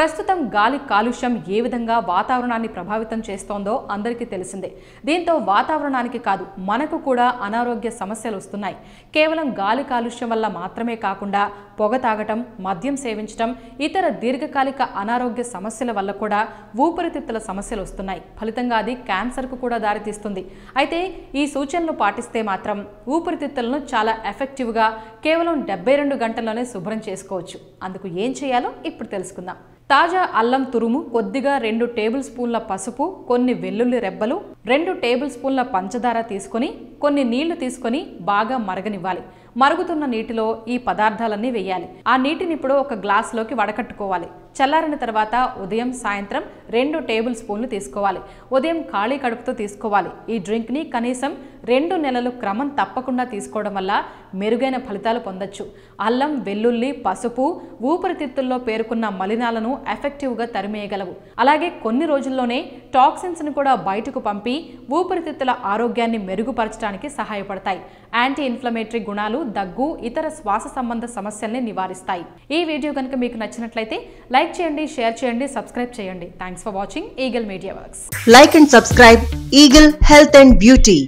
ప్రస్తుతం గాలి కాలుష్యం ఏ విధంగా వాతావరణాన్ని ప్రభావితం చేస్తోందో అందరికీ తెలిసిందే. దీంతో వాతావరణానికి కాదు మనకు కూడా అనారోగ్య సమస్యలు వస్తున్నాయి. కేవలం గాలి కాలుష్యం వల్ల మాత్రమే కాకుండా పొగ తాగటం, మద్యం సేవించటం, ఇతర దీర్ఘకాలిక అనారోగ్య సమస్యల వల్ల కూడా ఊపిరితిత్తుల సమస్యలు వస్తున్నాయి. ఫలితంగా అది క్యాన్సర్కు కూడా దారితీస్తుంది. అయితే ఈ సూచనలు పాటిస్తే మాత్రం ఊపిరితిత్తులను చాలా ఎఫెక్టివ్గా కేవలం 72 గంటల్లోనే శుభ్రం చేసుకోవచ్చు. అందుకు ఏం చేయాలో ఇప్పుడు తెలుసుకుందాం. తాజా అల్లం తురుము, కొద్దిగా 2 టేబుల్ స్పూన్ల పసుపు, కొన్ని వెల్లుల్లి రెబ్బలు, 2 టేబుల్ స్పూన్ల పంచదార తీసుకొని కొన్ని నీళ్లు తీసుకొని బాగా మరగనివ్వాలి. మరుగుతున్న నీటిలో ఈ పదార్థాలన్నీ వేయాలి. ఆ నీటిని ఇప్పుడు ఒక గ్లాసులోకి వడకట్టుకోవాలి. చల్లారిన తర్వాత ఉదయం సాయంత్రం 2 టేబుల్ స్పూన్లు తీసుకోవాలి. ఉదయం ఖాళీ కడుపుతో తీసుకోవాలి. ఈ డ్రింక్ని కనీసం 2 నెలలు క్రమం తప్పకుండా తీసుకోవడం వల్ల మెరుగైన ఫలితాలు పొందొచ్చు. అల్లం, వెల్లుల్లి, పసుపు ఊపిరితిత్తుల్లో పేరుకున్న మలినాలను ఎఫెక్టివ్గా తరిమేయగలవు. అలాగే కొన్ని రోజుల్లోనే టాక్సిన్స్ని కూడా బయటకు పంపి ఊపిరితిత్తుల ఆరోగ్యాన్ని మెరుగుపరచడానికి సహాయపడతాయి. యాంటీ ఇన్ఫ్లమేటరీ గుణాలు దగ్గు, ఇతర శ్వాస సంబంధ సమస్యల్ని నివారిస్తాయి. ఈ వీడియో కనుక మీకు నచ్చినట్లయితే లైక్ చేయండి, షేర్ చేయండి, సబ్స్క్రైబ్ చేయండి. Thanks for watching eagle media works. Like and subscribe Eagle Health and Beauty.